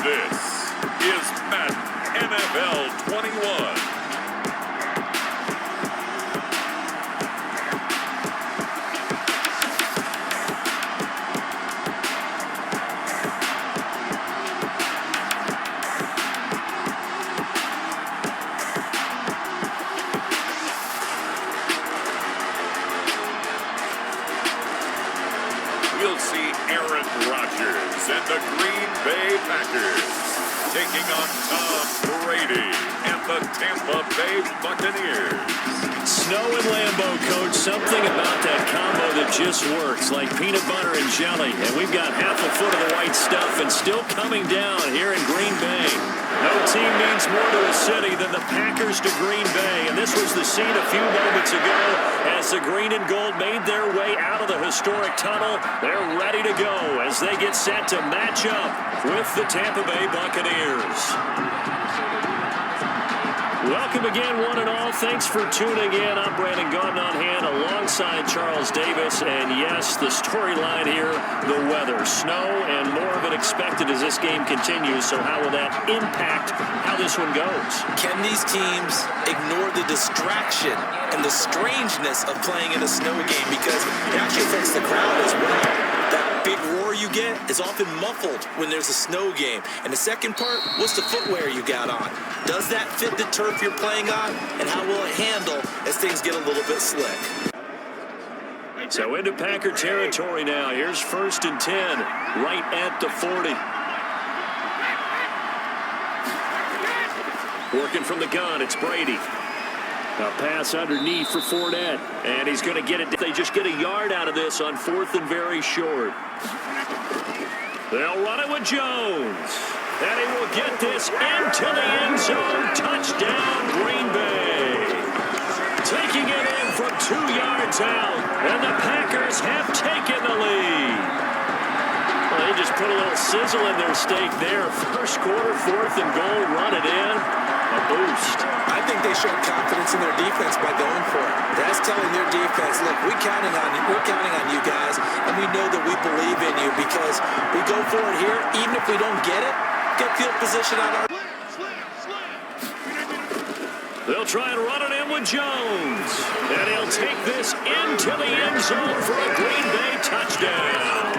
This is Madden NFL 21. We'll see Aaron Rodgers and the Green Bay Packers taking on Tom Brady and the Tampa Bay Buccaneers. Snow and Lambeau, Coach. Something about that combo that just works, like peanut butter and jelly. And we've got half a foot of the white stuff and still coming down here in Green Bay. No team means more to a city than the Packers to Green Bay. And this was the scene a few moments ago as the green and gold made their way out of the historic tunnel. They're ready to go as they get set to match up with the Tampa Bay Buccaneers. Welcome again, one and all. Thanks for tuning in. I'm Brandon Gaunt on hand alongside Charles Davis. And yes, the storyline here, the weather. Snow and more of it expected as this game continues. So how will that impact how this one goes? Can these teams ignore the distraction and the strangeness of playing in a snow game? Because it actually affects the crowd as well. That big roar you get is often muffled when there's a snow game. And the second part, what's the footwear you got on? Does that fit the turf you're playing on? And how will it handle as things get a little bit slick? So into Packer territory now. Here's 1st and 10, right at the 40. Working from the gun, it's Brady. A pass underneath for Fournette, and he's going to get it. They just get a yard out of this on 4th and very short. They'll run it with Jones, and he will get this into the end zone. Touchdown, Green Bay. Taking it in from 2 yards out, and the Packers have taken the lead. Well, they just put a little sizzle in their steak there. First quarter, 4th and goal, run it in. A boost. I think they showed confidence in their defense by going for it. That's telling their defense, look, we're counting on you guys, and we know that we believe in you because we go for it here, even if we don't get it, get field position on our... They'll try and run it in with Jones, and he'll take this into the end zone for a Green Bay touchdown.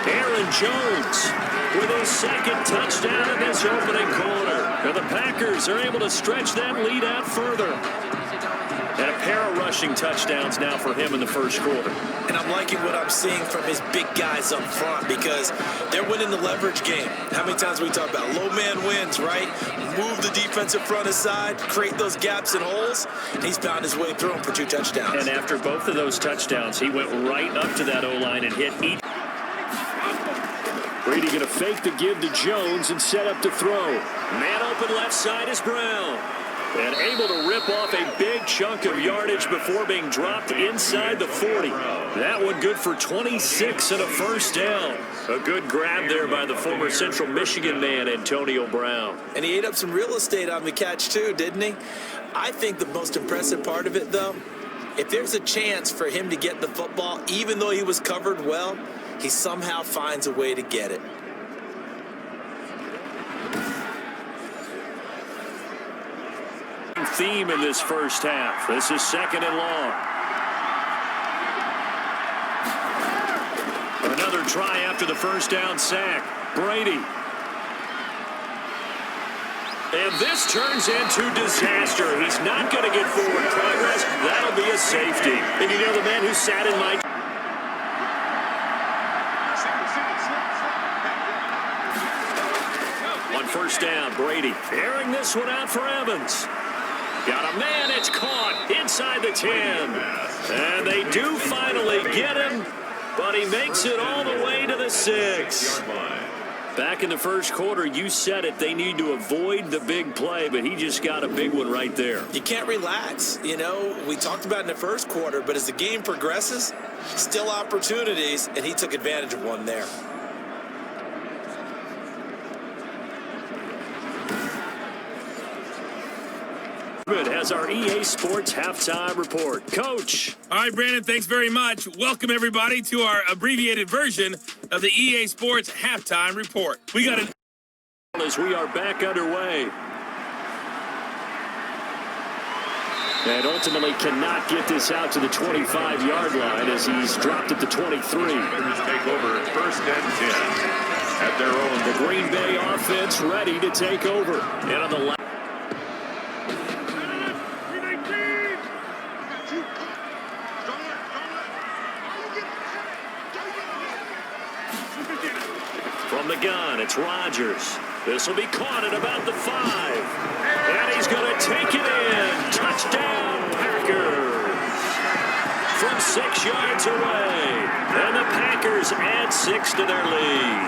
Aaron Jones with his 2nd touchdown in this opening quarter. And the Packers are able to stretch that lead out further. And a pair of rushing touchdowns now for him in the first quarter. And I'm liking what I'm seeing from his big guys up front because they're winning the leverage game. How many times we talk about low man wins, right? Move the defensive front aside, create those gaps and holes. And he's found his way through them for 2 touchdowns. And after both of those touchdowns, he went right up to that O-line and hit each. Brady going to fake the give to Jones and set up to throw. Man open left side is Brown. And able to rip off a big chunk of yardage before being dropped inside the 40. That one good for 26 and a first down. A good grab there by the former Central Michigan man, Antonio Brown. And he ate up some real estate on the catch too, didn't he? I think the most impressive part of it, though, if there's a chance for him to get the football, even though he was covered well, he somehow finds a way to get it. Theme in this first half. This is 2nd and long. Another try after the first down sack. Brady. And this turns into disaster. He's not going to get forward progress. That'll be a safety. And you know the man who sat in my... On first down, Brady airing this one out for Evans. Got a man, it's caught inside the 10. And they do finally get him, but he makes it all the way to the 6. Back in the first quarter, you said it, they need to avoid the big play, but he just got a big one right there. You can't relax. You know, we talked about in the first quarter, but as the game progresses, still opportunities, and he took advantage of one there. Has our EA Sports halftime report. Coach. All right, Brandon, thanks very much. Welcome, everybody, to our abbreviated version of the EA Sports halftime report. We got an as we are back underway. And ultimately cannot get this out to the 25-yard line as he's dropped it to 23. Take over first and 10 at their own. The Green Bay offense ready to take over. And on the left. From the gun, it's Rodgers. This will be caught at about the 5. And he's going to take it in. Touchdown, Packers. From 6 yards away. And the Packers add 6 to their lead.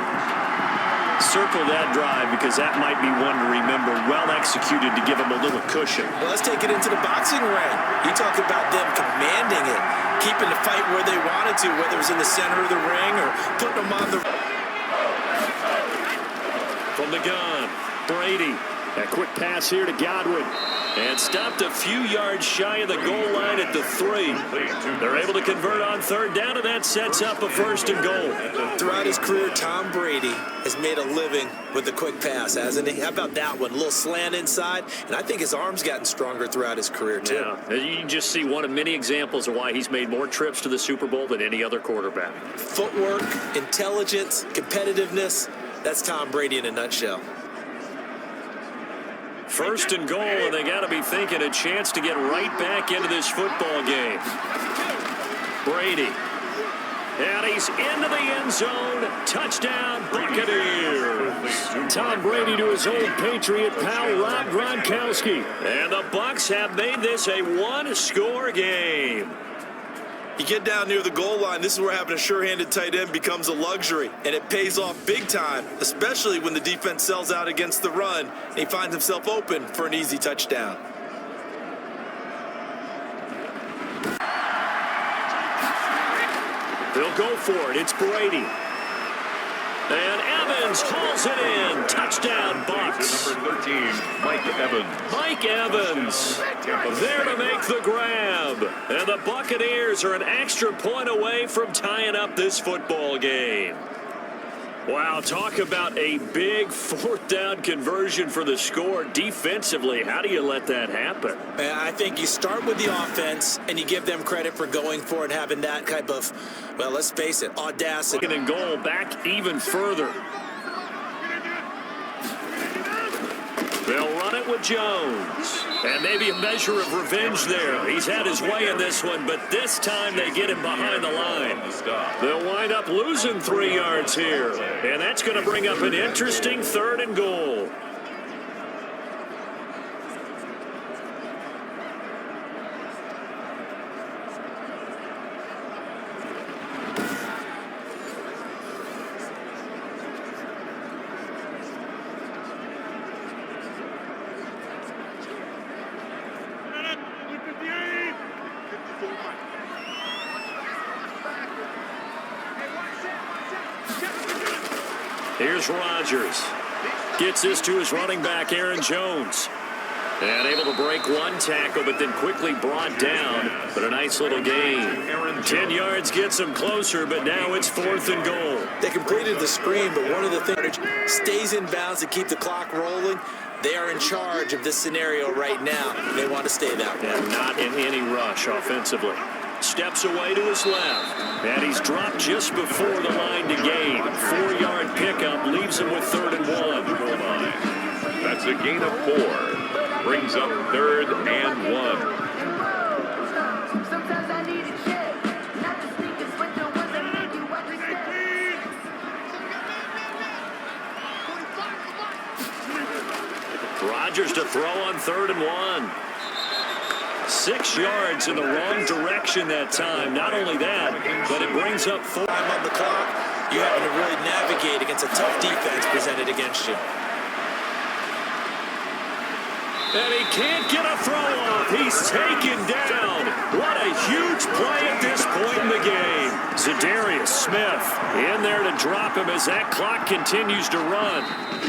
Circle that drive because that might be one to remember. Well executed to give them a little cushion. Well, let's take it into the boxing ring. You talk about them commanding it, keeping the fight where they wanted to, whether it was in the center of the ring or putting them on the... From the gun, Brady. A quick pass here to Godwin. And stopped a few yards shy of the goal line at the 3. They're able to convert on third down, and that sets up a 1st and goal. Throughout his career, Tom Brady has made a living with the quick pass, hasn't he? How about that one? A little slant inside, and I think his arm's gotten stronger throughout his career, too. Yeah, you can just see one of many examples of why he's made more trips to the Super Bowl than any other quarterback. Footwork, intelligence, competitiveness, that's Tom Brady in a nutshell. 1st and goal, and they got to be thinking a chance to get right back into this football game. Brady. And he's into the end zone. Touchdown, Buccaneers. Tom Brady to his old Patriot pal, Rob Gronkowski. And the Bucs have made this a one-score game. You get down near the goal line, this is where having a sure-handed tight end becomes a luxury, and it pays off big time, especially when the defense sells out against the run, and he finds himself open for an easy touchdown. They'll go for it. It's Brady. And Evans hauls it in. Touchdown, Bucs. Number 13, Mike Evans. Mike Evans there to make the grab. And the Buccaneers are an extra point away from tying up this football game. Wow, talk about a big 4th down conversion for the score. Defensively, how do you let that happen? I think you start with the offense, and you give them credit for going for it and having that type of, well, let's face it, audacity. And goal back even further. They'll run it with Jones. And maybe a measure of revenge there. He's had his way in this one, but this time they get him behind the line. They'll wind up losing 3 yards here. And that's going to bring up an interesting 3rd and goal. Here's Rodgers. Gets this to his running back, Aaron Jones. And able to break one tackle, but then quickly brought down. But a nice little gain. 10 yards gets him closer, but now it's 4th and goal. They completed the screen, but one of the things stays in bounds to keep the clock rolling. They are in charge of this scenario right now. They want to stay that way. And not in any rush offensively. Steps away to his left. And he's dropped just before the line to gain. 4-yard pickup leaves him with 3rd and 1. That's a gain of 4. Brings up 3rd and 1. Rodgers to throw on 3rd and 1. 6 yards in the wrong direction that time. Not only that, but it brings up 4. Time on the clock. You're having to really navigate against a tough defense presented against you. And he can't get a throw off. He's taken down. What a huge play at this point in the game. Zadarius Smith in there to drop him as that clock continues to run.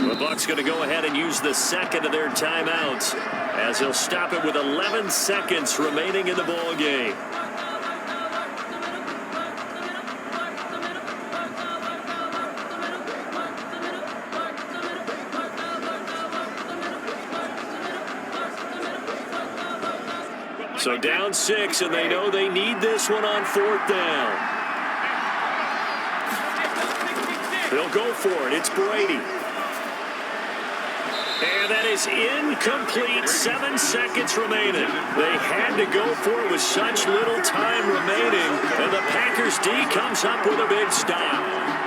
The Bucs going to go ahead and use the 2nd of their timeouts as they'll stop it with 11 seconds remaining in the ball game. So down 6, and they know they need this one on 4th down. They'll go for it. It's Brady. And that is incomplete. 7 seconds remaining. They had to go for it with such little time remaining. And the Packers D comes up with a big stop.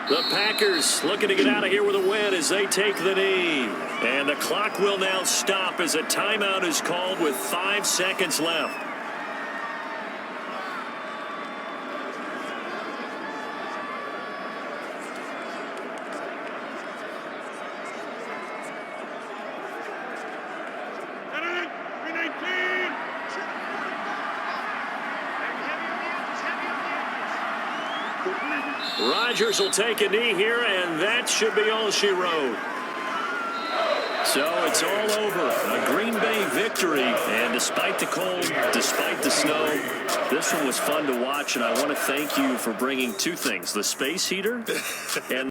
The Packers looking to get out of here with a win as they take the knee. And the clock will now stop as a timeout is called with 5 seconds left. Rodgers will take a knee here, and that should be all she wrote. So it's all over. A Green Bay victory, and despite the cold, despite the snow, this one was fun to watch, and I want to thank you for bringing 2 things, the space heater and